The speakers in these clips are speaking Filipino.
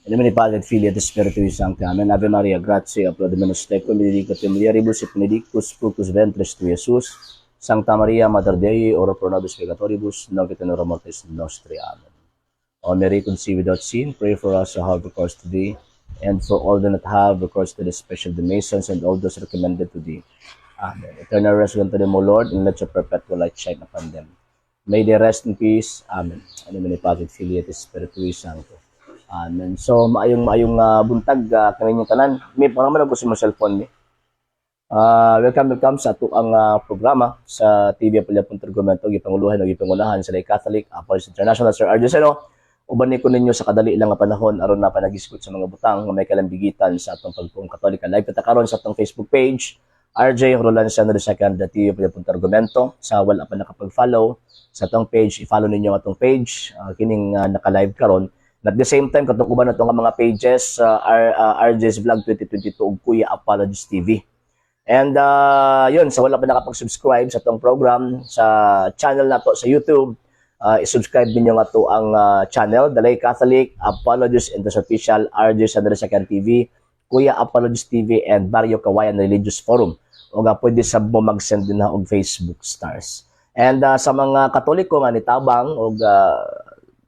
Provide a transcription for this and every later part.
In nomine Padre et Filii et Spiritus Sancti. Amen. Ave Maria, gratia, pro Dominus tecum, benedicta mulieribus et benedictus fructus ventris tui, Iesus. Sancta Maria, Mater Dei, ora pro nobis peccatoribus, nunc et in hora mortis nostri. Amen. O Mary, conceived without sin, pray for us who have recourse to thee, and for all that have recourse to the special Masons and all those recommended to thee. Amen. Eternal rest unto them, O Lord, and let your perpetual light shine upon them. May they rest in peace. Amen. In nomine Patri et Filii et Spiritus Sancto. Amen. So, maayong buntag kaninyong tanan. May pangalan ko sa mga cellphone ni. Welcome sa ato ang programa sa TV Apolya Puntergumento, gipanguluhan o gipangunahan sa Lay Catholic Apostolic International Sir Arjo Seno. Uban ni ko ninyo sa kadali lang nga panahon aron na panagisgot sa mga butang nga may kalambigitan sa atong pagtuong Katolika. Live kita karon sa atong Facebook page RJ Roland Seno II the TV Apolya Puntergumento. Sa wala pa nakapag-follow sa atong page, i-follow ninyo atong page kining naka-live karon. At the same time, katong uban na itong mga pages, RJ's Vlog 2022 ug Kuya Apologist TV. And yun, sa wala pa nakapag-subscribe sa itong program, sa channel na to sa YouTube, i-subscribe ninyo nga to ang channel, The Lay Catholic Apologist and the Official RJ's II TV, Kuya Apologist TV, and Barrio Kawayan Religious Forum. O nga, pwede sab mo mag-send din na og Facebook stars. And sa mga Katoliko nga nitabang, o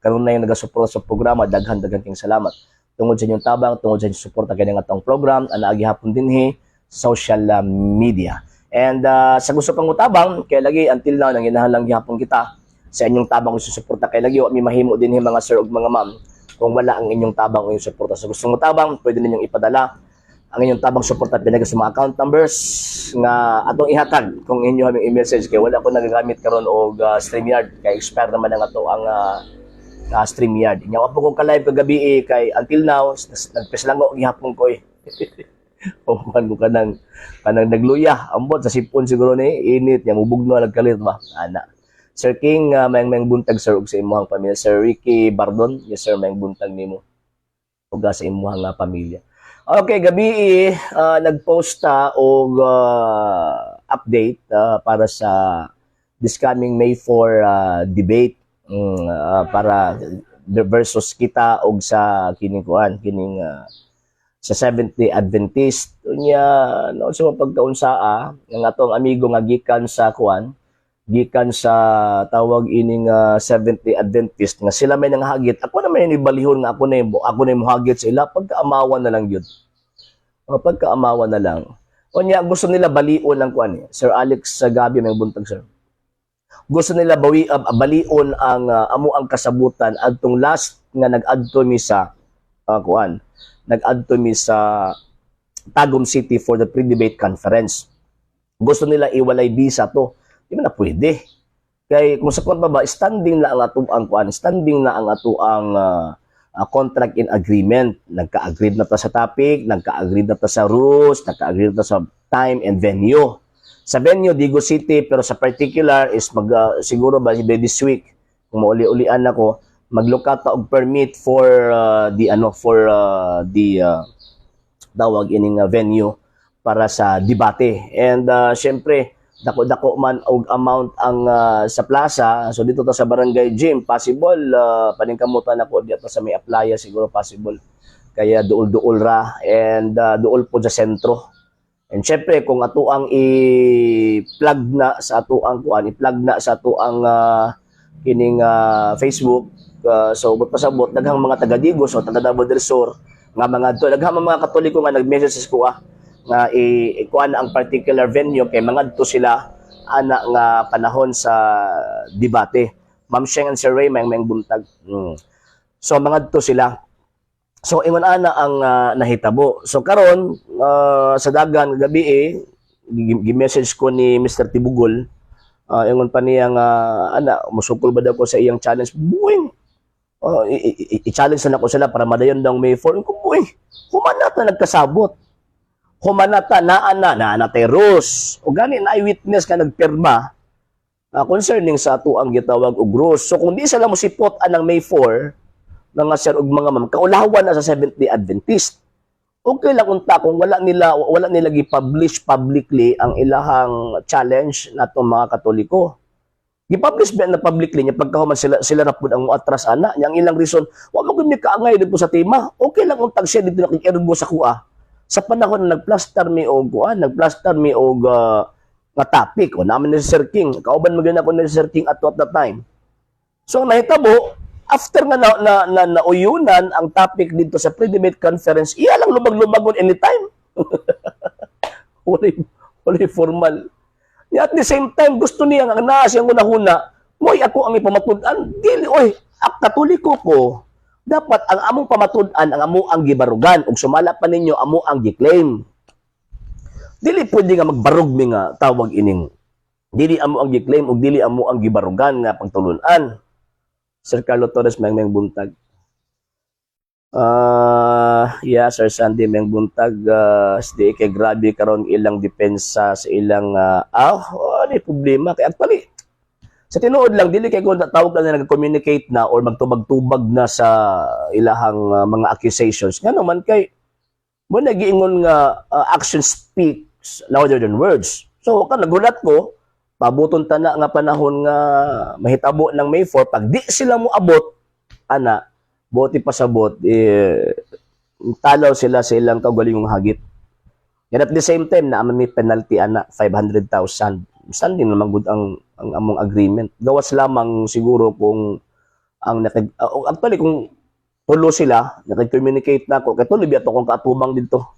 karon na yung nagasuporta sa programa, daghan king salamat. Tungod sa inyong tabang, tungod sa inyong suporta kay nga atong program, anaagi hapon dinhi social media. And sa gusto pang utabang, kay lagi until now nang ginahalang gihapon kita sa inyong tabang gusto suporta kay lagi wa mi mahimo dinhi mga sir ug mga ma'am kung wala ang inyong tabang o inyong suporta. Sa gusto mo tabang, pwede ninyong ipadala ang inyong tabang suporta pinagi sa mga account numbers nga atong ihatag kung inyo aming i-message kay wala ko nagagamit karon og StreamYard kay expire naman ang ato ang StreamYard. Inya po kong ka-live kagabi kay until now nagpeslango gihapon ko Puman ko kanang nagluya ambot sa sipon siguro ni init nya mubugno nagkalit ba ana. Sir King mayang buntag sir ug sa imong pamilya. Sir Ricky Bardon, yes sir, mayang buntag nimo ug sa imong pamilya. Okay, gabi nagpost ta og update para sa this coming May 4 debate para versus kita og sa kining sa Seventh-day Adventist unya no sa pagkaunsaa ng atong amigo nga gikan sa tawag ining Seventh-day Adventist nga sila may nanghagit. Ako na may nibalihon nga ako na mohagit sa ila pagkaamawan na lang gyud. Pagkaamawan na lang. Unya gusto nila balion ang Sir Alex sa gabi may buntag sir. Gusto nila balion ang amo ang kasabutan adtong last nga nag-adto mi sa nag-adto mi sa Tagum City for the pre-debate conference. Gusto nila iwalay visa to. Di man na pwede. Kay kung sa ba standing na ang ato ang contract in agreement. Nagka-agreed na ta sa topic, nagka-agreed na ta sa rules, nagka-agreed na ta sa time and venue. Sa venue, Digo City, pero sa particular is siguro ba this week, kung mauli-ulian ako, maglukat ta og permit for the tawag ining venue para sa debate. And syempre, dako-dako man og amount ang sa plaza. So dito ta sa Barangay Gym, possible paningkamutan ako dito sa may Aplaya siguro possible. Kaya duol-duol ra and duol po sa sentro. And syempre kung ato ang i-plug na sa ato ang kining Facebook, so but pasabot daghang mga taga Digos o taga Davao del Sur nga daghang mga Katoliko nga nag-message sa kuha nga ikuan ang particular venue kay mga dito sila ana nga panahon sa debate. Ma'am Sheng and Sir Ray may buntag. So mga dito sila. So ingon ana ang nahitabo. So karon sa dagan gabi gi-message ko ni Mr. Tibugol. Ingon pa niya nga ana musukol ba daw ko sa iyang challenge. Buing. I-challenge na ko sila para madayon daw May 4. Buing. Humanata nagkasabot. Humanata na terus. O gani na eyewitness ka nagpirma concerning sa ato ang gitawag og rules. So kung di sila mo sipot anang May 4 nga sir og mga ma'am kaulawan na sa Seventh-day Adventist. Okay lang kung wala nila gi-publish publicly ang ilahang challenge natong mga Katoliko. Gipublish ba na publicly niya pagkahuman sila ra pud ang atras ana yang ilang reason wa mo gud mi kaangay dito sa tema okay lang untag siya dito nakikirbo sa kuha sa panahon na nagplaster mi og kuan nagplaster mi og nga topic o naman ni Sir King kauban mo gyud ako ni Sir King at that time so ang nahitabo after nga nauyunan ang topic dito sa pre-debate conference iya lang lumag-lumagon anytime wala formal. At the same time, gusto niya nga naa siyang unahuna, moy ako ang ipamatud-an. Dili, oy, katoliko ko, dapat ang among pamatud-an, ang amo ang gibarugan. Ug sumala pa ninyo, amo ang giklaim. Dili pwede nga magbarug mi nga tawag ining. Dili amo ang giklaim, ug dili amo ang gibarugan nga pagtulunan. Sir Carlo Torres, may buntag. Yeah, Sir Sandy Meng Buntag, SD kay grabe karon ilang depensa sa ilang ano problema kay actually sa tinuod lang dili kay kung tawag na nag-communicate na or magtubag-tubag na sa ilahang mga accusations nga naman kay mo nagiingon nga action speaks louder than words. So kan nagulat ko pabuton ta na nga panahon nga mahitabo ng May 4 pag di sila mo abot ana buti pasabot, talaw sila sa ilang kaugalingong hagit. And at the same time, na may penalty ana 500,000. Standing naman good ang among agreement. Gawas lamang siguro kung ang actually kung tulo sila, nakig-communicate na ako. Kaya tuloy biya kung kaatubang dito.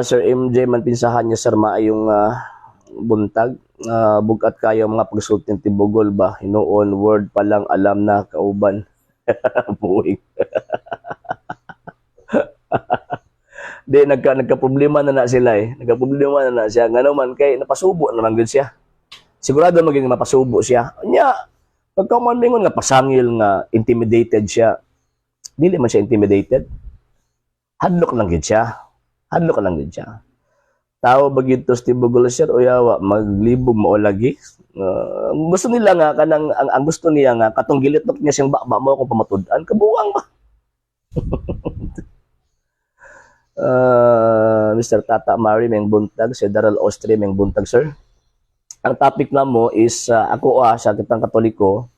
Sir MJ, manpinsahan niya sir maayong buntag. Bugat kayo mga pagsultin tibugol ba? Hinoon, word pa lang alam na kauban. Buwing. Di nagka-problema na sila eh. Nagka-problema na siya. Nga naman kay napasubo naman gud siya. Sigurado maging mapasubo siya. Nya pagkamanlingon nga pasangil nga intimidated siya. Dili man siya intimidated. Hadlok lang gid siya. Hadlok lang gid siya. Tao bagid to tibugol sir uyawa maglibog mo lagi. Gusto nila nga kanang ang gusto niya nga katong gilitok niya siyang bakba mo kung pamatud-an kabuang ba. Mr. Tata Mari Meng Buntag, si Daryl Austria Meng Buntag sir. Ang topic na mo is ako sa kitang Katoliko.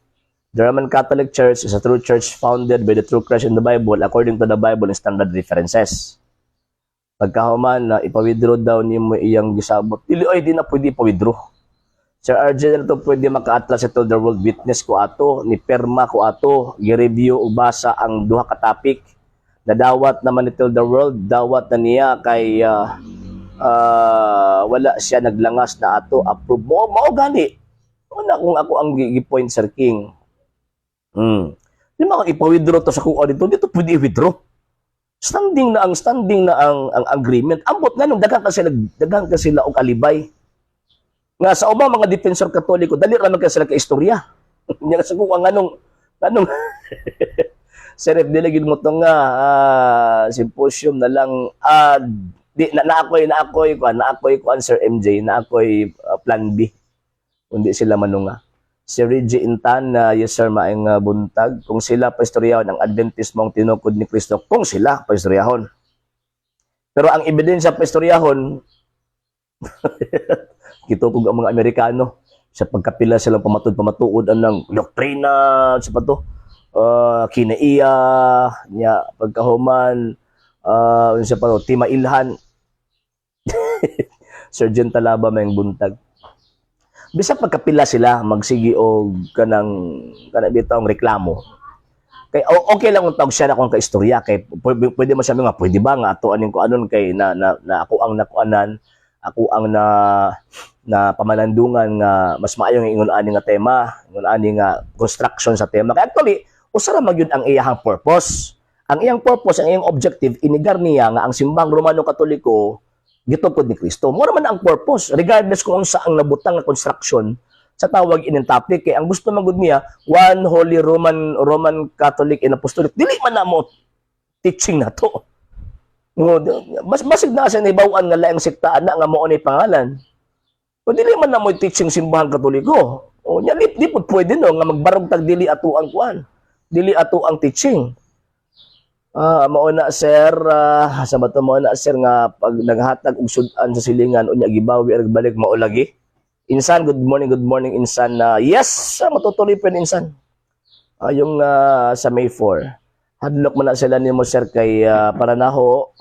The Roman Catholic Church is a true church founded by the true Christ in the Bible according to the Bible and standard references. Pagkahuman na ipa-withdraw daw niyo mo iyang gisabot. Dili oy di na pwede ipa-withdraw. Sir RJ to pwede maka-atlas ito the world witness ko ato ni perma ko ato gi-review ubasa ang duha ka topic na dawat naman ito the world dawat na niya kay wala siya naglangas na ato approve mo mao gani una kung ako ang gi-point Sir King di mo ipa-withdraw to sa kuha dito pwede i-withdraw standing na ang agreement ambot nga nung daghang kasi sila og alibay nga sa ubang mga defensor katoliko dali ra man sila ka istorya nya sa kuha nganong serep dili gid mo to nga symposium na lang di na ako'y kuan Sir MJ na ako'y plan B kundi sila manunga si Reggie Intan yes sir maayong buntag kung sila paistoryahon ang Adventist mong tinukod ni Kristo kung sila paistoryahon pero ang ebidensya paistoryahon kitutog ang mga Amerikano sa pagkapila silang pamatuod ng doktrina sa pato kinaiya nya pagkahuman unsa pa to timailhan Sergeant Talaba may buntag bisa pagkapila sila magsigi og kanang bitawng reklamo kay okay lang untag siya na kung kaistorya kay pwede mo sabi nga pwede ba nga ato aning ko anon kay na ako ang nakuanan ako ang na pamanandungan nga mas maayo nga ingon ani nga tema ingon ani nga construction sa tema kay actually usara magyud ang iyang purpose ang iyang purpose ang iyang objective inigar niya nga ang simbang Romano Katoliko gitukod ni Kristo mo man ang purpose regardless kung unsa ang nabutang nga construction sa tawag ining topic kay ang gusto magud niya one holy Roman Catholic and Apostolic dili man na mo teaching na to basig na sa nibawan nga laing sektaan na nga mao ni pangalan o dili man na mo teaching simbahan Katoliko o nya di pud pwede no nga magbarog tag dili ato ang kuan dili ato ang teaching mao na sir sa bato mao na sir nga pag naghatag og sud-an sa silingan unya gibawi ug balik mao lagi Insan, good morning, Insan. Yes, matutuloy pa rin, Insan. Yung sa May 4. Hadlok mo na sila ni mo, sir, kay Paranaho.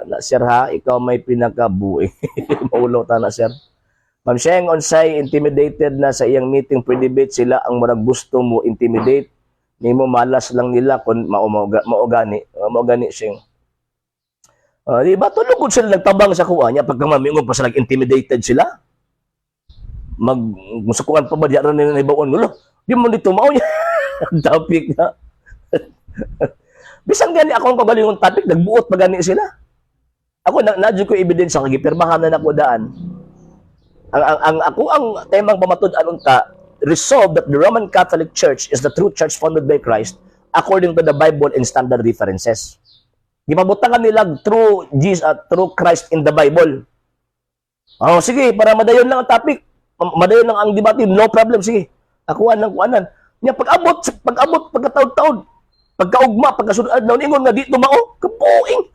Na, sir, ha, ikaw may pinakabuhi. Maulo ta na, sir. Ma'am Sheng, onsay intimidated na sa iyang meeting pre-debate sila ang marag gusto mo intimidate. Ni mo malas lang nila kung maugani, Sheng. Di ba, tulugod sila nagtabang sa kuha niya pagka mamingog pa sila intimidated sila. Musukuan pa ba diyan nila na ibawon gulo? Di mo dito mao niya. Topic na. Bisan gani akong kabalingong topic, nagbuot pa gani sila. Ako nadyo ko evidence sa kagipirmahan na nako daan. Ang temang pamatud-an unta, resolve that the Roman Catholic Church is the true church founded by Christ according to the Bible and standard references. Gipabutangan nila through Christ in the Bible. Oh, sige, para madayon lang ang topic. Madayon lang ang debate, no problem, sige. Akuan ng kuanan. Nya pag-abot, pagkataod-taod, pagkaugma, pagkasunod, ingon nga di tumao, kapuing.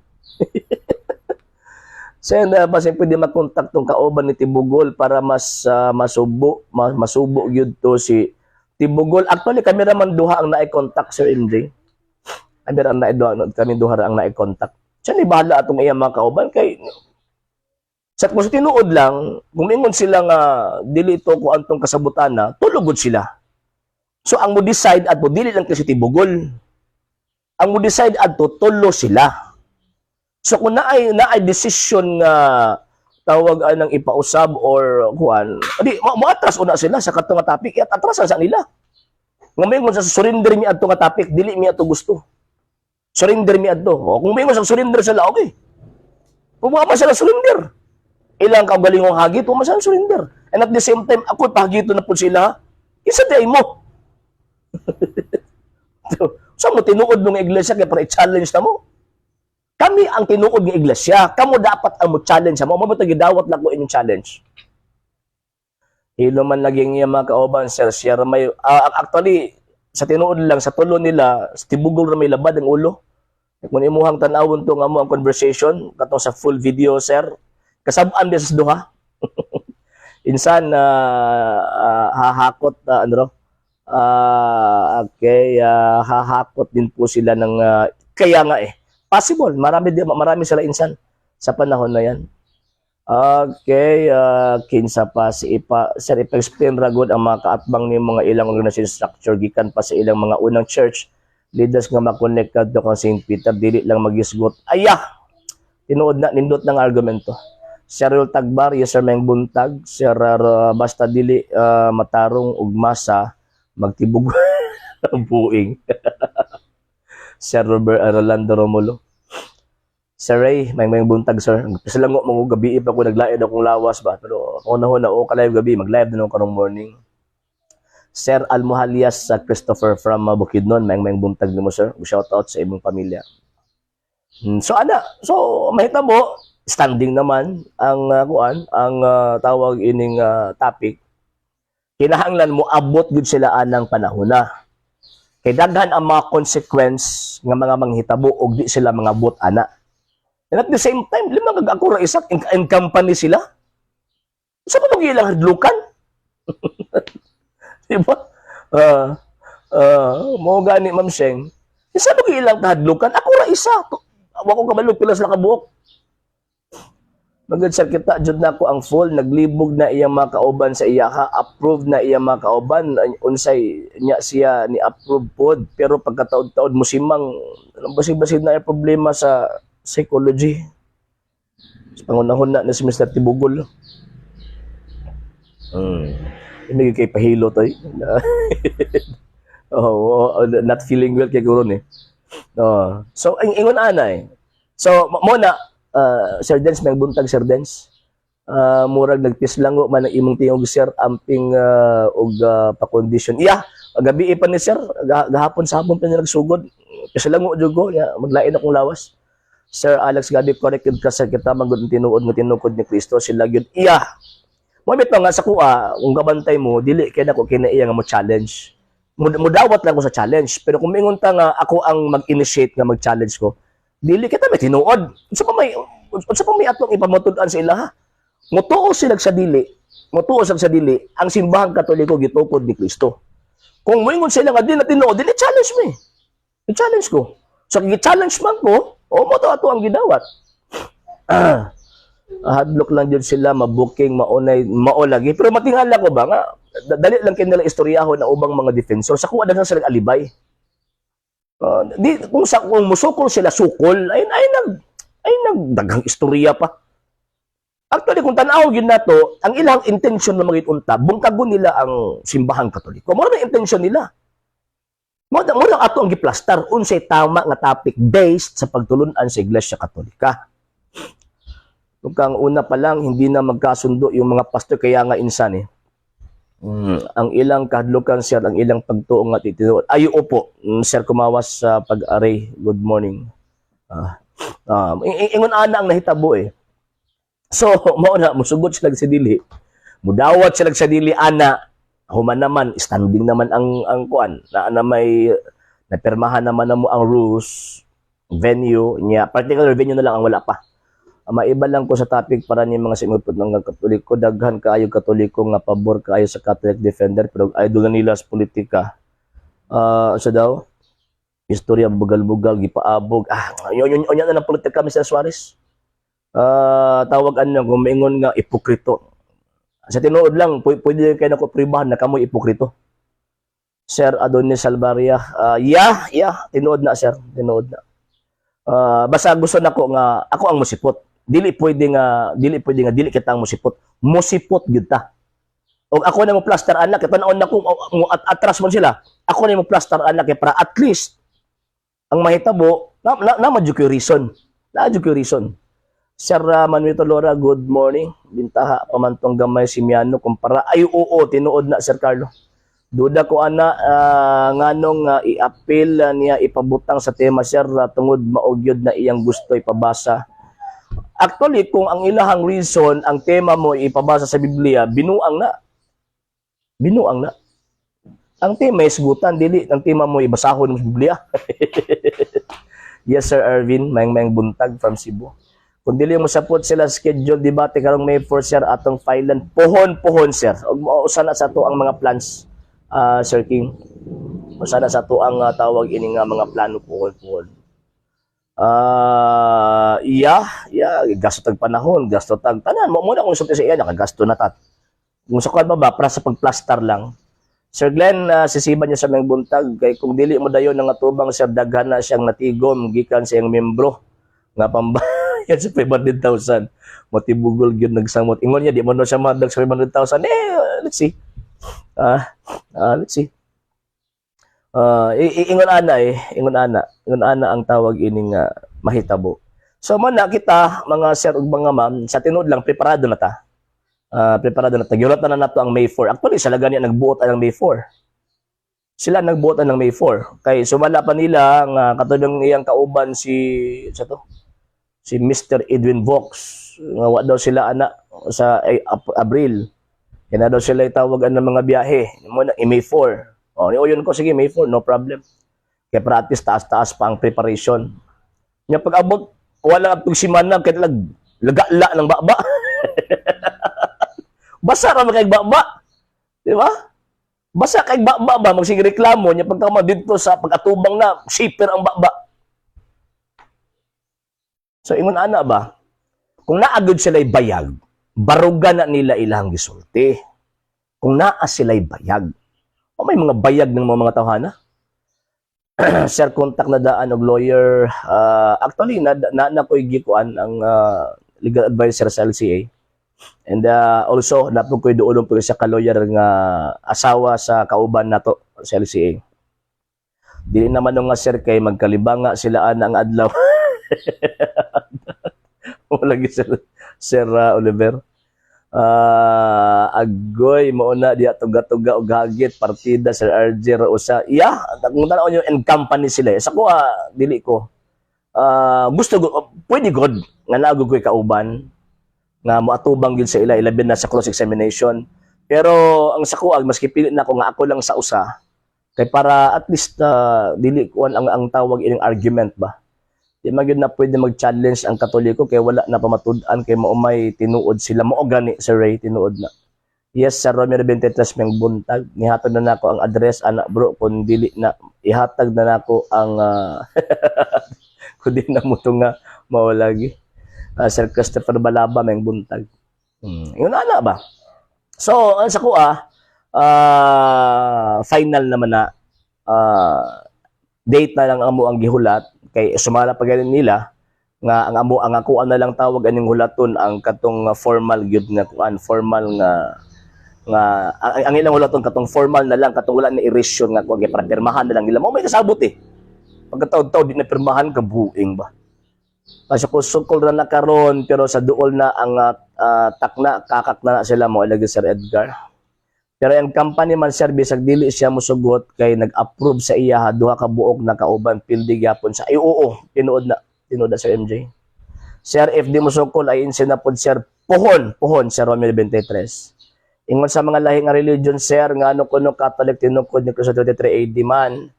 Sen basta pwede makontak tong kauban ni Tibugol para mas masubo gyud to si Tibugol. Actually kami ra man duha ang naay-contact, Sir MJ. Kami duha ang naay-contact. Siya ni bahala atong iya mga kauban kay sa kung sa tinuod lang, kung ingon sila nga dili ito ko antong kasabutan na, tulugod sila. So ang mo decide at dili lang kasi Tibugol. Ang mo decide at tulo sila. So kung naay decision nga tawag ng ipausab or kuan, di moatras una sila sa katong nga topic at atrasan sa nila. Ngumay sa surrender mi adto nga topic, dili mi ato gusto. Surrender mi adto. O kung may sa surrender sila, okay. Pumama sila surrender. Ilang kaugalingong hagit, pumama sila surrender. And at the same time, ako pahagito na po sila, isa day mo. So mo tinuod ng iglesia kaya para i-challenge na mo. Kami ang tinuod ng iglesia. Kamo dapat ang mo-challenge mo. Mabuti gidawat na ko inyong challenge. Hilo man laging niya mga kauban, sir. Siya may, actually, sa tinuod lang, sa tulo nila, sa Tibugol na may labad ang ulo. Kung imuhang tanawon to nga mo ang conversation, katong sa full video, sir, kasabaan din sa duha. Insan, hahakot, hahakot din po sila ng, kaya nga possible, marami sila insan sa panahon na yan. Okay, kinsa pa si Sir, ipa-explain ragod ang mga kaatbang ni mga ilang organization structure gikan pa sa ilang mga unang church leaders nga makonect kadto kang St. Peter dili lang magisgot. Tinuod na nindot ng argumento. Sir Tagbar, yes sir, Meng Buntag, Sir basta dili matarong ug masa magtibog buing. Sir Rolando Romulo. Sir Ray, may buntag, sir. Kasi lang mga gabi pa ako naglaid akong lawas ba. Pero una-una ka-live gabi, mag-live din ako karong morning. Sir Almohalias sa Christopher from Bukidnon, may buntag mo, sir. Shout out sa imong pamilya. So mahita mo, standing naman ang tawag ining topic. Kinahanglan mo abot gud sila anang panahon na. Kay daghan ang mga consequence nga mga manghitabo og di sila mga abot ana. And at the same time, lima kag-ako ra isak in company sila. Sa pa ilang hadlukan? Diba? Mo gani Ma'am Sheng. Isa pa ilang hadlukan? Ako ra isa. Wa ko kabalo pila sa kabuok. Magad sir kita jud nako ang full naglibog na iyang mga kauban sa iyaha, approved na iyang mga kauban unsay nya siya ni approve pod pero pagkataod-taod musimang basig-basig na problema sa psychology. Pangunahon na si Mr. Tibugol. Hindi kay pahilo to eh. Not feeling well kay Guron eh. So, ingon ana eh. So, muna, Sir Dens, may buntag Sir Dens. Murag nagtislango man ang imong tingog sir amping og pa-condition. Gabi pa ni sir, gahapon sa hapon pa niya nagsugod. Kasi lango jud ko, maglain akong lawas. Sir Alex Gabi, corrected ka sa kita magud tinuod nga tinukod ni Kristo sila gyud. Mo bitaw nga sa kuha, kung gabantay mo dili kay nako kinaiya nga mo challenge. Mudawat lang ko sa challenge, pero kung mingon ta nga ako ang mag-initiate nga mag-challenge ko, dili kita may tinuod. Unsa pa may atong ipamutud-an sa ilaha? Mutuo sila sa dili motuo sa dili ang simbahang Katoliko gitukod ni Kristo. Kung moingon sila nga di na tinuod, dili challenge me. I-challenge ko. So gi-challenge man ko, o mo to ato ang gidawat. Hadlok lang jud sila mabuking maunay maolagi pero matingala ko ba nga dali lang kinala istoryahon ng ubang mga defensor sa kuha daghang sila alibay. Di kung musukol sila sukol ay nagdaghang istorya pa. Actually, kung tanaw yun na to, ang ilang intention na magitunta, bungkagon nila ang simbahang Katoliko. Mura na intention nila. Mura ato ang giplastar, unsay tama nga topic based sa pagtulunan sa Iglesia Katolika. Kung kang una pa lang, hindi na magkasundo yung mga pastor, kaya nga insan eh. Ang ilang kahadlukan, sir, ang ilang pagtuong at itinuod. Ay, opo, sir, kumawas sa pag-aray. Good morning. Ingon ana ang nahitabo eh. So, mauna, musugod sila sa dili. Mudawat sila sa dili, ana. Human naman, standing naman ang kuan. Na may, napirmahan naman na mo ang rules, venue, niya. Particular venue na lang ang wala pa. Maiba lang ko sa topic para ni mga simupot ng Katoliko. Daghan kaayo Katoliko nga pabor kaayo sa Catholic Defender. Pero idol na nila sa politika. So daw, istorya bugal-bugal, gipaabog. Yun na ng politika, Mr. Suarez. Tawag kung maingon nga ipokrito. Sa tinuod lang, pwede kayo nakupribahan na kamoy ipokrito. Sir Adonis Salvaria, tinuod na sir, tinuod na. Basta gusto nako nga ako ang musipot. Dili pwede nga dili kita ang musipot. Musipot gyud ta. Og ako na mo plaster anak, tanaon na ko atras man sila. Ako na mo plaster anak para at least ang mahitabo na madyo reason. Na reason. Sir Manuel Tolora, good morning. Bintaha pamantong gamay si Miano kumpara. Ay oo, tinuod na Sir Carlo. Duda ko ana nganong i-appeal niya ipabutang sa tema sir tungod maugyod na iyang gusto ipabasa. Actually, kung ang ilahang reason, ang tema mo ipabasa sa Biblia, binuang na. Binuang na. Ang tema is gutan, dili ang tema mo ibasahon sa Biblia. Yes, Sir Erwin, mayang buntag from Cebu. Kung dili mo sapot sila schedule debate karong May 4 sir atong filean pohon sir. Og usa na sa to ang mga plans Sir King. Usa na sa to ang tawag ini nga mga plano pohon. Gasto tag panahon, gasto tag tanan mo muna kung sulti sa iya nakagasto na tat. Kung sakad ba para sa pagplaster lang. Sir Glenn, sisiban niya sa mga buntag kay kung dili mo dayon nga tubang sir daghan na siyang natigom gikan sa iyang membro nga pambayad sa 500,000. Motibugol gyud nagsamot. Ingon niya di mo no siya madag sa 500,000. Let's see. Let's see. Ingon ana ang tawag ining mahitabo. So man na kita mga sir ug mga ma'am sa tinuod lang preparado na ta. Giulat na nato ang May 4. Actually sila gani nagbuot ang May 4. Sila nagbuot ng May 4 kay sumala pa nila nga katudong iyang kauban si Mr. Edwin Vox nga wa daw sila ana sa Abril. Kaya daw sila itawagan ng mga biyahe mo na May 4. Yun ko sige May 4 no problem. Kaya practice taas-taas pa ang preparation. Nya pag-abot wala pag simana kay lagala ng baba. Basa ra kay baba. Di ba? Basa kay baba ba magsige reklamo nya pagtama dito sa pag-atubang na shipper ang baba. So ingon ana ba? Kung naagod sila'y bayag, barugan na nila ilang gisulti. Kung naa sila'y bayag. O may mga bayag ng mga tawhana? Sir, contact na daan og lawyer. Actually, na ko'y gikuan ang legal advisor sa LCA. And also, napag ko'y doon po sa ka-lawyer nga asawa sa kauban nato sa LCA. Dili naman nga sir kay magkalibanga sila ang adlaw. Wala Sir Oliver. Agoy mauna diya tuga-tuga og hagit partida Sir RJ usa. Kung tanaw nyo and company sila. Sa ko dili ko. Gusto pwede god nga naagog ko'y kauban nga moatubang gyud sa ilabi na sa cross examination. Pero ang sa ko maski pili na ko nga ako lang sa usa kay para at least dili ko ang tawag ining argument ba. Di magyud na pwede mag-challenge ang Katoliko kay wala na pamatud-an kay maumay tinuod sila mo gani Sir Ray tinuod na. Yes, Sir Romero 23 may buntag. Nihatag na nako ang address, anak bro, kung dili na, ihatag na nako ang, kung di na mo ito nga, mawalagi. Sir Christopher Balaba may buntag. Yun ana ba? So, ang sa kuha, final naman na, date na lang amo ang gihulat, kay sumala pa ganin nila, nga ang amo ang ako na lang tawag aning hulaton ang katong formal gyud nga kuan formal nga ang ilang hulaton katong formal na lang katong wala ni erasyon nga kuan para pirmahan na lang nila mo may kasabot eh pagkataod-taod di na pirmahan ka buing ba kasi ko sukol ra na karon pero sa duol na ang takna kakak na sila mo ilagay Sir Edgar pero ang company man service ag dili siya mosugot kay nag-approve sa iya duha ka buok na kauban pildi gyapon sa oo tinuod na Sir MJ. Sir, if di mo sukol ay insina pod Sir pohon Sir Romel 23. Ingon sa mga lahi nga religion Sir nga ano kuno Catholic tinukod ni Cristo 33 AD man.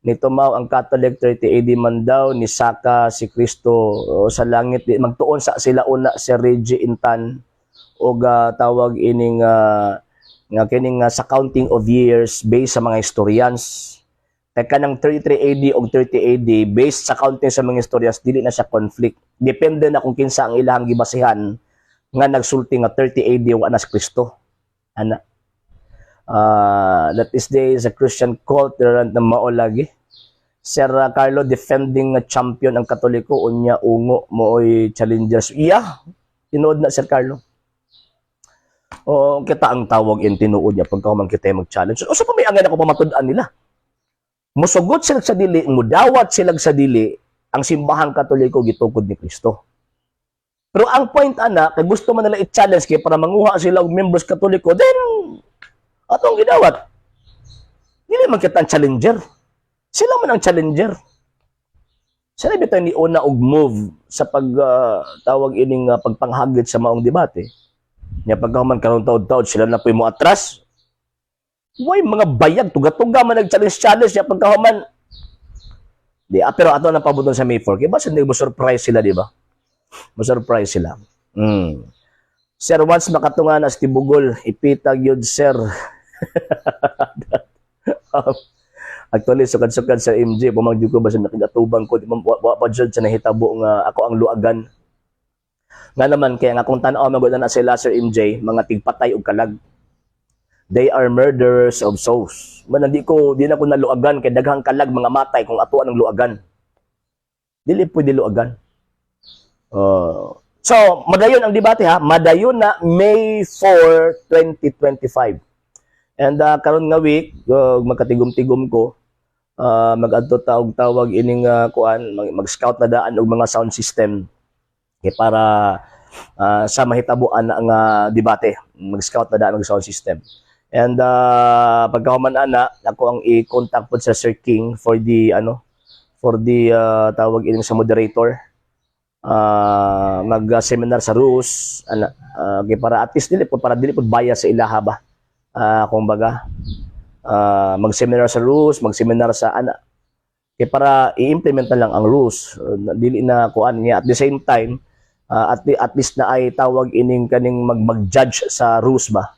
Nito mao ang Catholic 30 AD man daw ni Saka si Kristo sa langit di magtuon sa sila una Sir Reggie Intan og tawag ining nga kining sa counting of years based sa mga historians. Teka ng 33 AD o 30 AD based sa counting sa mga historians dili na siya conflict. Depende na kung kinsa ang ilahang gibasihan nga nagsulti nga 30 AD o anas Kristo. Ana. That is day is a Christian cult na mao lagi. Sir Carlo defending champion ang Katoliko unya ungo mooy challengers. Iya. Tinuod na Sir Carlo. O kita ang tawag in tinuod niya pagka man kita mag-challenge. O sa pa may angan ako pamatud-an nila. Musugot sila sa dili, mudawat sila sa dili, ang simbahang Katoliko gitukod ni Kristo. Pero ang point ana, kay gusto man nila i-challenge kay para manguha sila og members Katoliko, then atong gidawat. Dili man kita ang challenger. Sila man ang challenger. Sila bitaw ni una og move sa tawag ining pagpanghagit sa maong debate. Nya pagkahuman karon taud-taud sila na puy mo atras. Why mga bayag tuga-tuga man nag-challenge ya pagkahuman. Di pero ato na pabuton sa May 4 kay basta mo surprise sila di ba? Mo surprise sila. Sir once makatunga na sa Tibugol ipitag yun sir. Actually sukad-sukad sa MJ pamangju ko ba sa nakigatubang ko di wa pa jud sa nahitabo nga ako ang luagan. Nga naman kaya nga kung tan-aw magud na sila Sir MJ mga tigpatay og kalag. They are murderers of souls. Man di na ko naluagan kay daghang kalag mga matay kung atuan ng luagan. Dili pwede luagan. So, madayon ang debate ha. Madayon na May 4, 2025. And karon nga week, magkatigom-tigom ko, mag-adto tawag ining kuan, mag-scout na daan og mga sound system kay para sa mahitabuan ang debate. Mag-scout na daan og sound system. And pagkahuman ana ako ang i-contact po sa Sir King for the tawag ining sa moderator mag-seminar sa Rus kay para at least dili po bias sa ilaha ba kumbaga mag-seminar sa Rus mag-seminar sa ana kay para i-implement na lang ang rules dili na kuan niya at the same time at least na ay tawag ining kaning mag-judge sa rules ba.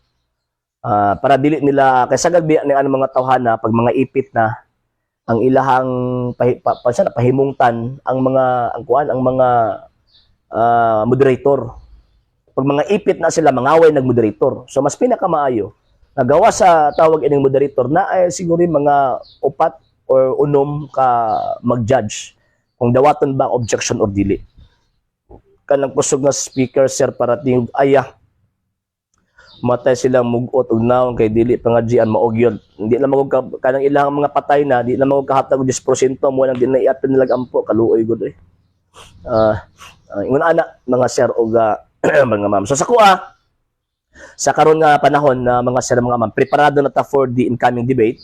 Para dili nila kaysa gagbi ni ano mga tawhana pag mga ipit na ang ilahang pahimungtan ang mga moderator pag mga ipit na sila mangaway nag-moderator so mas pinakamaayo nagawa sa tawag ining moderator na ay siguro mga upat or unom ka mag-judge kung dawaton ba objection or dili kanang kusog nga speaker sir para tingog ayah matay sila mugot og naon kay dili pa nga dian maog yun. Hindi na magog kanang ilang mga patay na, di na magog kahatag og 10% mo nang di na iapin nilag ampo kaluoy gud eh. Ingon ana mga sir og mga ma'am. So sa kuha sa karon nga panahon na mga sir mga ma'am, preparado na ta for the incoming debate.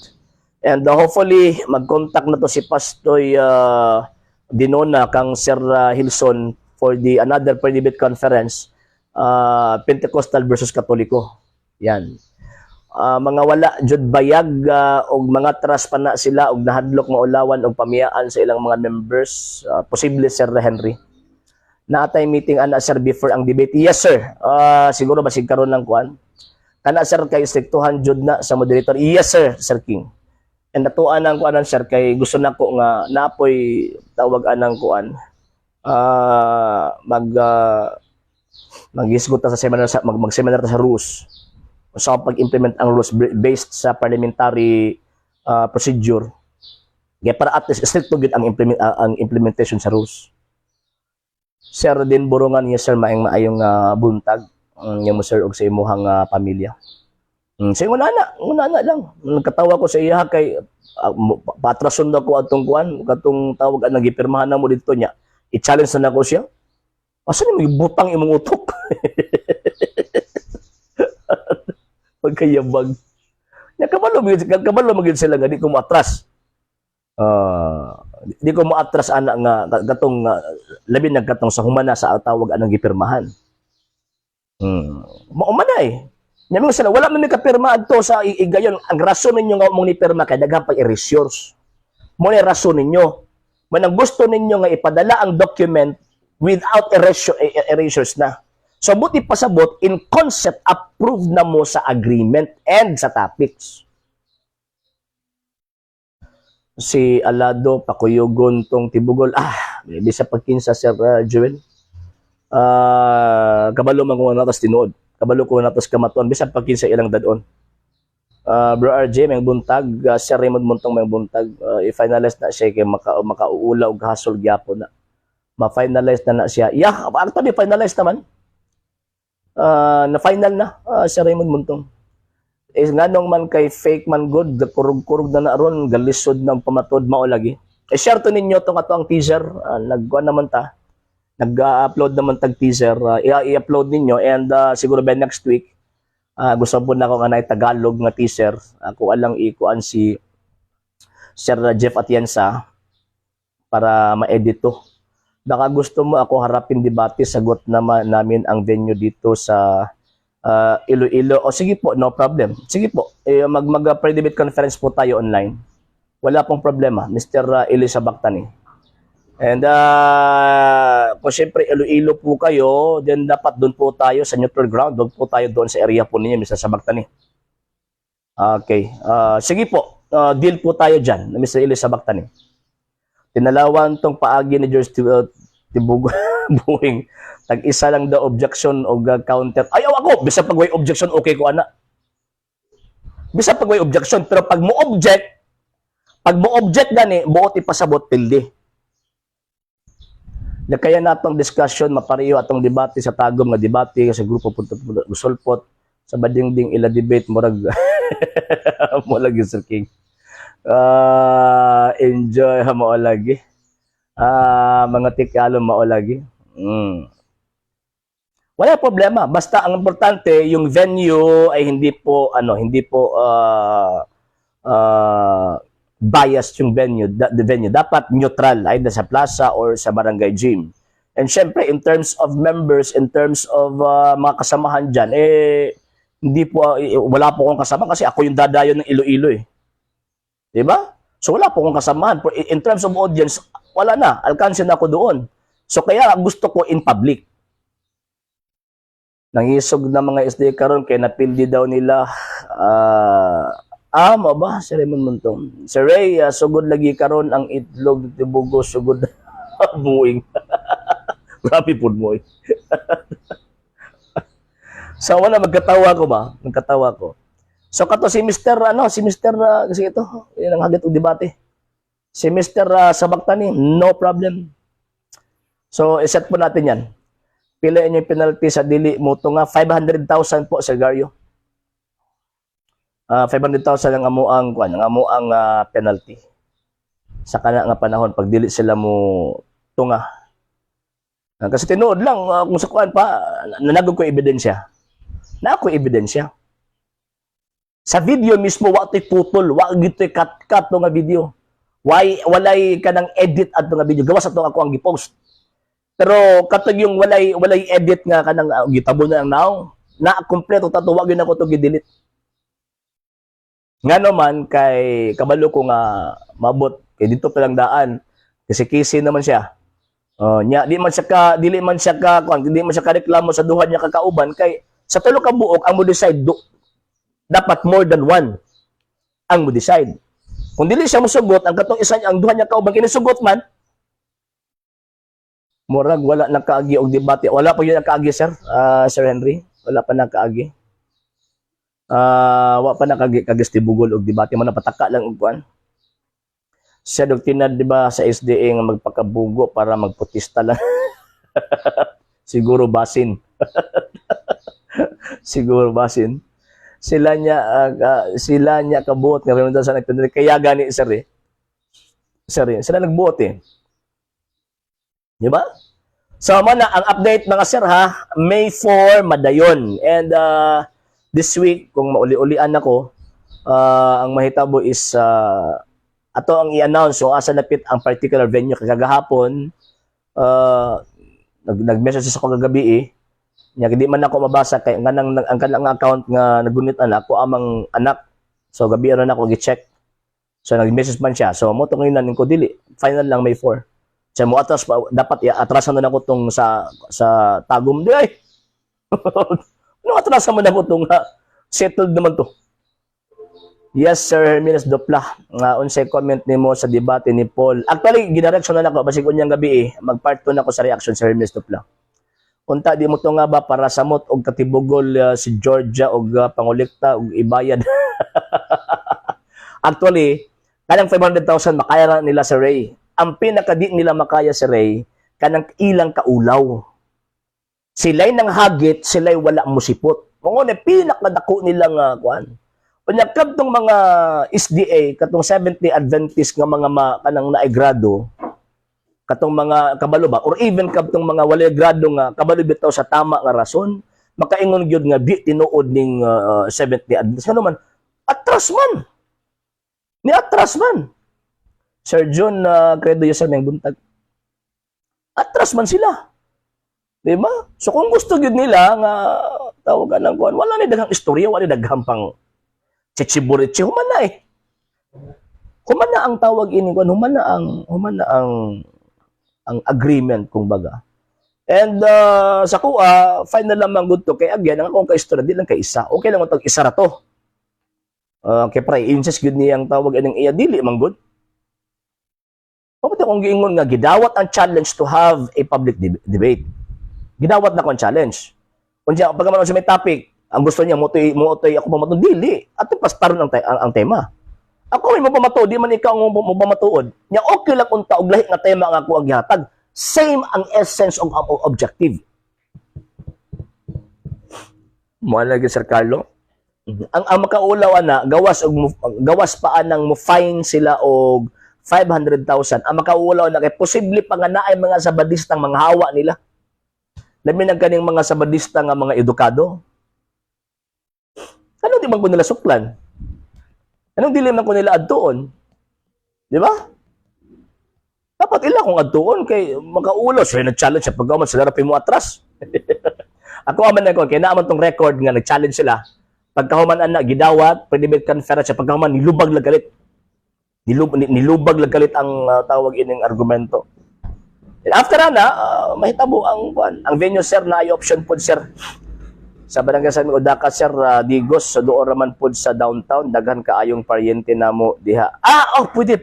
And hopefully mag-contact na to si Pastoy Dinona kang Sir Hilson for the another pre-debate conference. Pentecostal versus Katoliko. Yan. Mga wala jud bayag og mga trust pa na sila og nahadlok maulawan og pamiyaan sa ilang mga members. Posible Sir Henry. Naatay meeting ana sir before ang debate. Yes sir. Siguro basig karon lang kuan. Kana sir kay striktuhan jud na sa moderator. Yes sir, Sir King. And natuan ang kuan sir kay gusto nako nga napoy tawag anang kuan. Mag-isgot ta sa seminar mag-seminar ta sa rules. Sa pag-implement ang rules based sa parliamentary procedure. Kaya para at least stricto gid ang implementation sa rules. Sir din Borongan, yes sir, maayong buntag yung mo sir og sa imuhang pamilya. Say una na lang. Nagkatawa ko sa iya kay patrason na ko atong kuan, katong tawag ang nagipirmahan na mo dito niya. I-challenge na nako siya. Asa ni butang imong utok? Pagkayabag. Kabalo magid sila nga di ko moatras. Di ko moatras ana nga katong labi nagkatong sa humana sa tawag anang gipirmahan. Maumanay. Nyaming sila wala man kapirma adto sa igayon. Ang rason ninyo nga mong ni pirma kay daghang pag erasures. Mo ni rason ninyo. Man ang gusto ninyo nga ipadala ang document without erasures na. So, buti pasabot, in concept, approved na mo sa agreement and sa topics. Si Alado, Pakuyogon, tong Tibugol, maybe sa pagkinsa, Sir Joel. Kabalo man ko natas tinuod. Kabalo ko natas kamatuan, bisa pagkinsa ilang dadon. Bro RJ, may buntag, Sir Raymond Montong may buntag, i-finalize na siya kay makauula o hasol gyapon na. Ma-finalize na siya. Yeah, actually, finalize naman. Na-final na, Sir Raymond Montong. Nga nung man kay fake man good, kurug-kurug na naron, galisod ng pamatod mao lagi. Share to ninyo itong ato ang teaser. Nag-upload naman tag teaser. I-upload ninyo and siguro by next week, gusto po na ako nga Tagalog nga teaser. Ako alang ikuan si Sir Jeff Atienza para ma-edit to. Baka gusto mo ako harapin debate, sagot namin ang venue dito sa Iloilo. O sige po, no problem. Sige po, mag-pre-debate conference po tayo online. Wala pong problema, Mr. Elisa Bactani. And kung siyempre Iloilo po kayo, then dapat doon po tayo sa neutral ground. Doon po tayo doon sa area po ninyo, Mr. Sabactani. Okay. Sige po, deal po tayo dyan, Mr. Elisa Bactani. Tinalawan tong paagi ni George Tibugoing. Tag-isa lang daw objection o counter. Ayaw ako! Bisa pag may objection, okay ko ana. Bisa pag may objection. Pero pag mo object gani, buot ipasabot pildi. Kaya na itong discussion, mapariyo atong debate sa tagom nga debate sa grupo Gusolpot sa badingding ila debate murag murag Sir King. Enjoy mo lagi. Mga tikalo mo lagi. Wala problema, basta ang importante yung venue ay hindi po biased yung venue, the venue dapat neutral either sa plaza or sa barangay gym. And syempre in terms of members, in terms of mga kasamahan diyan hindi po wala po akong kasama kasi ako yung dadayo ng Iloilo eh. 'Di ba? So wala po akong kasamahan. In terms of audience, wala na. Alkansin na ako doon. So kaya gusto ko in public. Nangisog na mga SD karon kay napildi daw nila mo ba si Raymond Montong. Si Ray, sugod lagi karon ang itlog tibugo sugod buing. Grabe pud mo. So wala magkatawa ko ba? Magkatawa ko. So kato si Mr. kasi ito, yan ang hagit og debate. Si Mr. Sabactani, no problem. So iset po natin yan. Pilain yung penalty sa dili mo to nga 500,000 po Sir Gario. 500,000 ang amuang penalty. Sa kana nga panahon pag dili sila mo tunga. Kasi tinuod lang kung sa kuan pa nanagog ko ebidensya. Na ako ebidensya. Sa video mismo wa to'y putol, wa gito'y cut nga video. Walay kanang edit adto nga video. Gawas ato ako ang gi-post. Pero katong yung walay edit nga kanang gitabo na lang now, na kompleto tatuwa gyud ako to gi-delete. Nga naman kay kabalo ko nga mabot kay dito pa lang daan kasi kisi naman siya. Di man siya ka reklamo sa duha niya kakauban kay sa tulo ka buok ang mo decide dapat more than one ang mo decide. Kung dili siya mosugot, ang katong isa ang duha niya kauban kinisugot man, murag wala na kaagi og debate. Wala pa yun nakaagi, sir. Sir Henry, wala pa nakaagi. Wa pa nakaagi tibugol og debate mo napataka lang og kuan. Siya doktrina, di ba, sa SDA nga magpakabugo para magputista lang. Siguro basin. Siguro basin. Sila niya kabuot nga pinunta sa nagtundri. Kaya gani, sir eh. Sir eh. Sila nagbuot eh. Di ba? So, mana ang update mga sir ha. May 4, madayon. And this week, kung mauli-ulian ako, ang mahitabo is ato ang i-announce so asa napit ang particular venue kagahapon. Nag-message sa ko kagabi eh. Nya di man ako mabasa kay nganang ang kanang account nga nagunit anak ko amang anak. So gabi ra na ako gi-check. So nag-message man siya. So mo to ngayon ko dili. Final lang May 4. So mo atras pa dapat atrasan na ko tong sa tagom di ay. No atrasan mo na ko tong settled naman to. Yes sir, Herminus Dopla. Unsay comment nimo sa debate ni Paul. Actually gidireksyon na nako basig unyang gabi eh. Mag-part 2 na ko sa reaction sa Herminus Dopla. Unta di mo to nga ba para samot og katibugol si Georgia og pangulikta og ibayad. Actually, kanang 500,000 makaya na nila si Ray. Ang pinaka di nila makaya si Ray kanang ilang kaulaw. Sila'y nang hagit, sila'y wala musipot. Mo ne pinakadako nila nga kuan. Unya kadtong mga SDA katong 70 Adventist nga mga kanang naigrado katong mga kabalo ba or even katong mga walay grado nga kabalo bitaw sa tama nga rason makaingon gyud nga di tinuod ning 70 Adventist ano man atras man ni atras man Sir John credo yo sa may buntag atras man sila di ba so kung gusto gyud nila nga tawagan ng kuan wala ni daghang istorya wala ni daghang pang chichiburitsi humana eh humana ang tawag ini kuan humana ang agreement kung baga. And sa kuha, final naman good to. Kaya again, ang akong ka-istorya, di lang ka-isa. Okay lang itong isa na to. Kaya pre, incest good niya ang tawag ng iya, dili man good. Papunta kong giingon nga, gidawat ang challenge to have a public debate. Gidawat na ko ang challenge. Kung siya, pag naman sa may topic, ang gusto niya, mutoy ako pamatong, dili. At yung pastaron ang tema. Ako may mapamatuod, di man ikaw ang mapamatuod. Nya okay lang kung taog lahi nga tema nga ako ang gihatag. Same ang essence of objective. Moala lagi Sir Carlo. Ang makaulaw na gawas pa anang mo fine sila og 500,000. Ang makaulaw na kay posible pa nga naay mga sabadistang mga hawa nila. Labi ng kaning mga sabadista nga mga edukado. Ano di man ko nila suklan? Anong dili man ko nila adtuon? Di ba? Dapat ila kung adtuon kay makaulo. So, nag-challenge siya. Pag-aman sila, rapin mo atras. Ako aman na ko, kaya naaman tong record nga nag-challenge sila. Pagkahuman na, gidawat, pre-debate conference siya. Pagkahuman, nilubag lagalit. Nilubag lagalit ang tawag ining argumento. And after na, mahitabo ang venue, sir, na ay option po, sir. Sa barangay sa Udaka, sir, Digos, so doon raman po sa downtown, daghan kaayong paryente na mo diha. Pwede.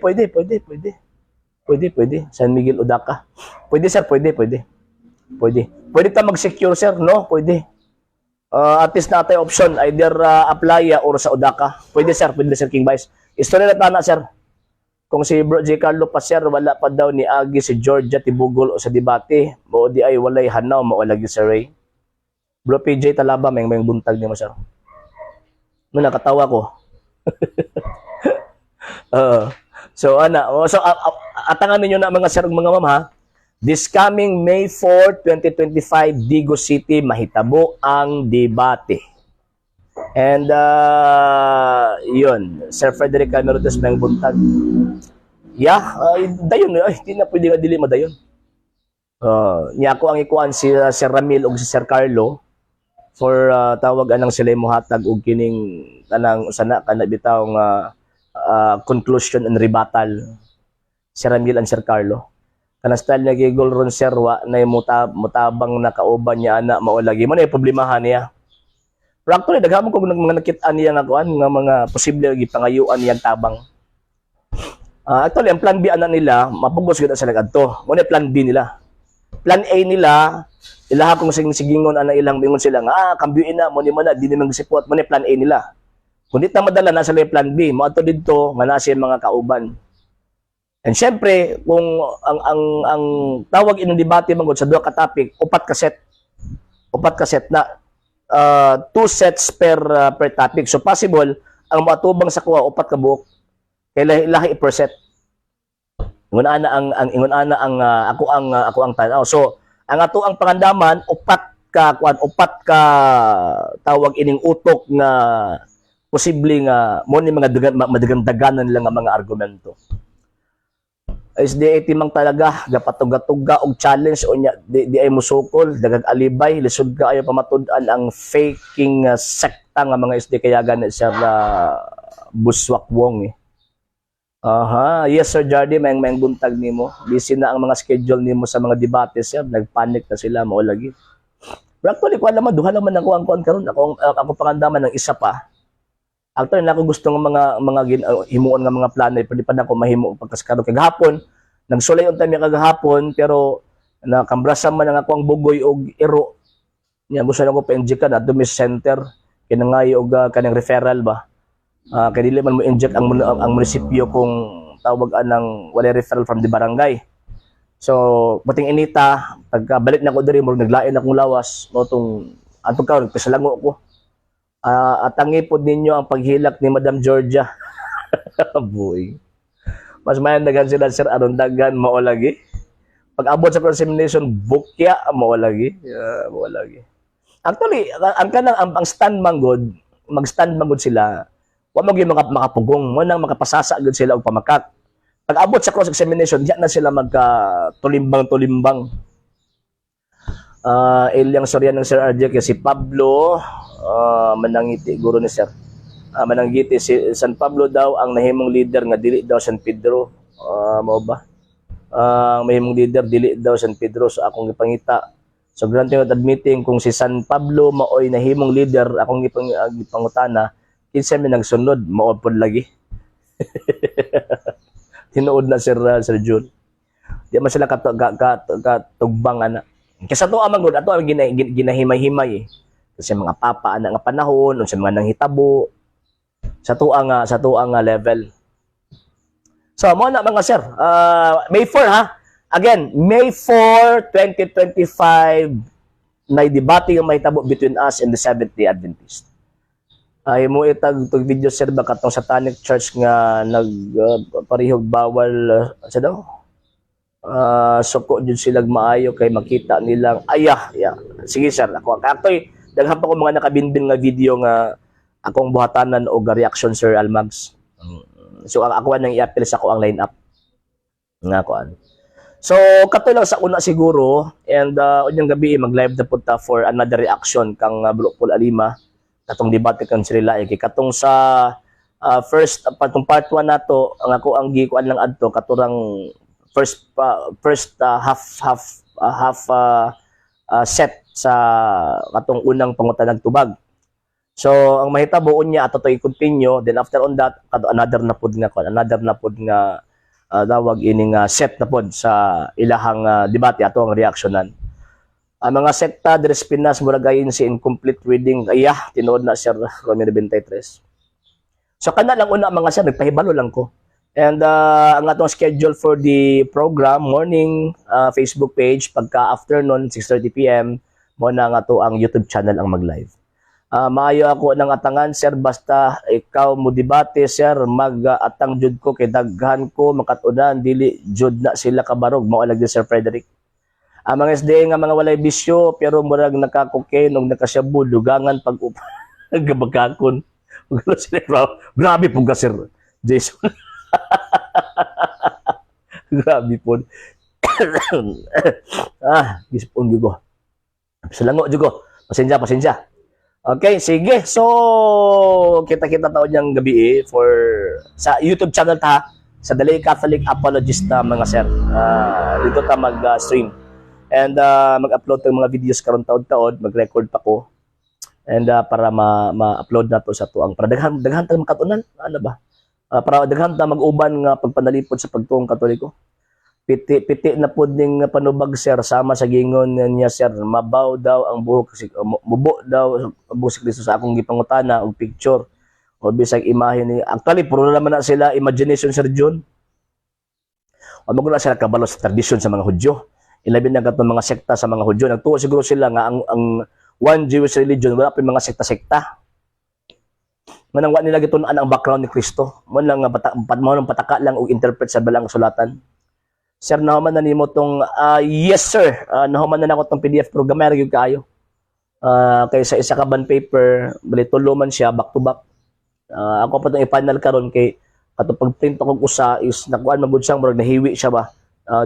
San Miguel, Udaka. Pwede, sir, pwede. Pwede ta mag-secure, sir, no? Pwede. At least na tayo option, either Aplaya or sa Udaka. Pwede, sir, King Vice. Istorya na tana, sir. Kung si Bro J. Carlo pa, sir, wala pa daw ni Agi si Georgia Tibugol o sa debate, mo di ay walay hanaw, mawalagi si Ray. Bro PJ Talaba, may buntag niya mo, sir. No, nakatawa ko. Atangan ninyo na mga sir, mga ma'am, ha? This coming May 4, 2025, Digos City, mahitabo ang debate. And, yun, Sir Frederick Camerotes, may buntag. Yeah, dayon, hindi na pwede nga dili madayon. Niya ako ang ikuan si Sir Ramil o si Sir Carlo for tawag anang sila mohatag og kining kanang usana kana bitaw nga conclusion and rebuttal si Ramil and Sir Carlo kana style nga gigol ron sir wa na mutabang na kauban niya ana mao lagi mo na problemahan niya Pero actually, daghan ko mga nakita niya nga kuan nga mga posible gipangayuan niyang tabang. Actually, ang plan B ana nila, mapugos gid sa nag-adto. Mo plan B nila. Plan A nila, ilaha kung sigingon ana ilang mingon sila nga kambyuin na mo ni man di naman gisipot mo ni plan A nila. Kung di ta madala na sa plan B, mo ato didto nga nasa mga kauban. And syempre, kung ang tawag inong debate mangod sa duha ka topic, upat ka set. Upat ka set na 2 sets per topic. So possible ang matubang sa kuha upat ka buok kay lahi per set. Ingon ana ang ako ang tanaw. So ang ato ang pangandaman upat ka tawag ining utok nga posible nga mo ni mga madagandaganan lang nga mga argumento. SDA timang talaga gapatug-tuga og challenge unya di ay musukol dagag alibay lisod ka ayo pamatud-an ang faking sekta nga mga SD kaya gani siya buswak wong eh. Yes Sir Jardy, may buntag nimo. Busy na ang mga schedule nimo sa mga debates ya, nagpanic na sila mao lagi. Pero actually ko alam duha naman ako ang kuan karon ako pangandaman ng isa pa. Actually nako gusto ng mga himuon nga mga plano pwede pa nako mahimo pagkaskaron kay gahapon. Nagsulay unta mi kagahapon pero nakambrasa man ang ako ang bugoy og iro. Nya gusto nako pa-inject na adto mi center kinangay og kanang referral ba. Kaya dili man mo inject ang munisipyo kung tawag anang wala referral from the barangay. So, buting inita, pagkabalik na ko diri mo naglain akong lawas, mo tong antong karon pisalango ko. At tangipod ninyo ang paghilak ni Madam Georgia. Boy. Mas mayandagan sila sir aron dagan mao lagi. Pag abot sa examination bukya mao lagi. Mao lagi. Actually, ang stand manggod, mag-stand manggod sila. Wa mo gyud makapugong mo nang makapasasa gud sila og pamakak. Pag abot sa cross examination diya na sila magka-tulimbang. Ilyang storya ng Sir RJ kay si Pablo manangiti guro ni Sir. Manangiti si San Pablo daw ang nahimong leader nga dili daw San Pedro. Mao ba? Mahimong leader dili daw San Pedro so akong gipangita. So granting admitting kung si San Pablo maoy nahimong leader akong gipangutana kinsa man nagsunod mao pod lagi. Tinuod na Sir Jun. Di man sila katugbang ana. Kasi to amang gud ato ang ginahimay-himay eh. Kasi mga papa ana nga panahon unsa mga nanghitabo sa tuang level. So mo na mga sir, May 4 ha. Again, May 4, 2025 na debate yung mahitabo between us and the Seventh-day Adventist. Ay mo itag video sir ba katong Satanic Church nga parihog bawal sa daw suko jud sila maayo kay makita nilang sige sir ako actually daghan pa ko mga nakabinbin nga video nga akong buhatanan og reaction Sir Almags. So ako nang i-appeal sa ako ang lineup nga kuan. So kato lang sa una siguro and unyang gabi mag-live na punta for another reaction kang Bulokpol Alima katong debate kan sila kay katong sa first patong part 1 nato ang ako ang gikuan lang adto katurang first half set sa katong unang pangutanag tubag. So ang mahitabo unya ato to i-continue then after on that another na pud nga dawag ining set na pod sa ilahang debate ato ang reaksyonan. Ang mga sekta Dres Pinas muragayin si incomplete reading tinuod na Sir Romero 23. So kana lang una mga sir nagpahibalo lang ko. And ang atong schedule for the program morning Facebook page pagka afternoon 6:30 PM mo na nga to ang YouTube channel ang mag-live. Maayo ako ng atangan sir basta ikaw mo debate sir mag-atang jud ko kay daghan ko makatunan dili jud na sila kabarog mao lagi Sir Frederick. Ang mga SDA nga mga walay bisyo pero murag nakakokaine og nakasyabu dugangan pag gabagakon. Grabe po ka Sir Jason. Grabe po. Gispon jugo. Salango jugo. Pasensya. Okay, sige. So, kita-kita taon niyang gabi for sa YouTube channel ta sa Dalay Catholic Apologist mga sir. Dito ta mag-stream. And mag-upload ng mga videos karon taon-taon, mag-record pa ko. And para ma-upload na to sa tuang para daghan ta makatunan ano ba. Para daghan ta mag-uban nga pagpanalipod sa pagtuong Katoliko. Piti na pod ning panubag sir sama sa gingon niya sir mabaw daw ang buhok mubo daw ang buhok si Kristo sa akong gipangutana og picture o bisag imahe ni actually puro naman na sila imagination sir John o maguna sila kabalo sa tradisyon sa mga Hudyo ilabi na katong mga sekta sa mga Hudyo nagtuo siguro sila nga ang one Jewish religion wala pa mga sekta-sekta manang wa nila gitun-an ang background ni Kristo mo lang pataka lang og interpret sa balang sulatan. Sir, nahuman na nimo tong yes sir. Nahuman na nako tong PDF programmer gyud kaayo. Kay sa isa ka bond paper, bali tulo man siya back to back. Ako pa tong i-final karon kay kato pag-print ko usa is nakuan magud siyang murag nahiwi siya ba.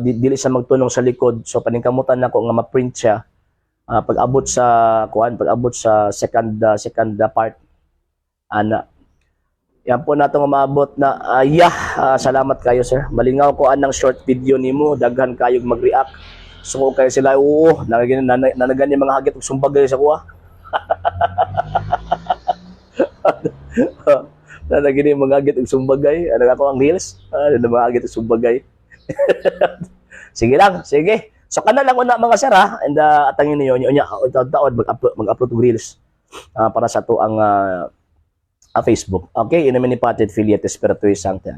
Dili siya magtunong sa likod. So paningkamutan nako nga ma-print siya. Pag-abot sa second part ana yan po natong umabot na salamat kayo sir. Malingaw ko anang short video nimo, daghan kayog mag-react. So kayo sila nanagani mga hagit ug sumbagay sa kuha. Nanagani mga hagit ug sumbagay, ano ako ang reels? Mga hagit ug sumbagay. Sige lang, sige. So kana lang una mga sir ha, and atangin niyo nya taon mag-upload og reels para sa to ang Facebook. Okay, in nomine Patri et Filii et Spiritui Sancti.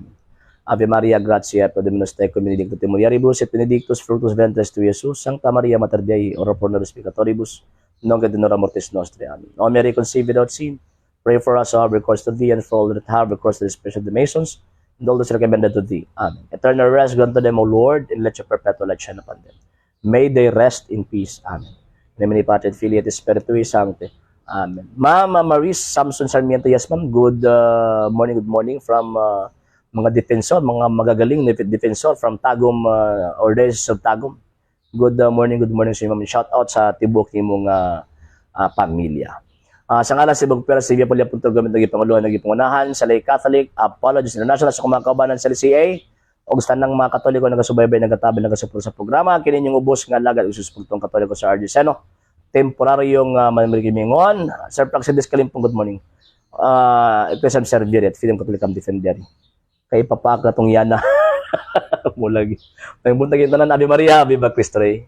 Ave Maria, gratia pro Dominus tecum, benedictum mulieribus et benedictus fructus ventris tui, Iesus. Sancta Maria, Mater Dei, ora pro nobis peccatoribus, nunc et in hora mortis nostri. Amen. O Mary, conceived without sin, pray for us who have recourse to thee, and for all that have recourse to the Spirit of the Masons, and all those recommended to thee. Amen. Eternal rest grant to them, O Lord, and let your perpetual light shine upon them. May they rest in peace. Amen. In nomine Patri et Filii et Spiritui Sancti. Amen. Ma'am Maris Samson Sarmiento, yes ma'am, good morning from mga defensor, mga magagaling na defensor from Tagum or Diocese of Tagum. Good morning sa ma'am. Shout out sa tibok nimong pamilya. Sa ngalan si Bugpera, si Via Polia Punto Government ng Panguluhan ng Pangunahan, sa Lay Catholic, Apologies International, sa mga kaubanan sa LCA, o gusto ng mga Katoliko na kasubaybay, nagkatabi, nagkasuport sa programa, kinin yung ubos nga lagad, ususpultong Katoliko sa RG Seno. Temporaryong manamirikimingon. Sir Praxidis Kalimpong, good morning. Episam Servier at Freedom Katolikam Defender. Kay papaka tong yana. Mulagi. Nang buntag yung tanan, Ave Maria, Viva Cristo Rey.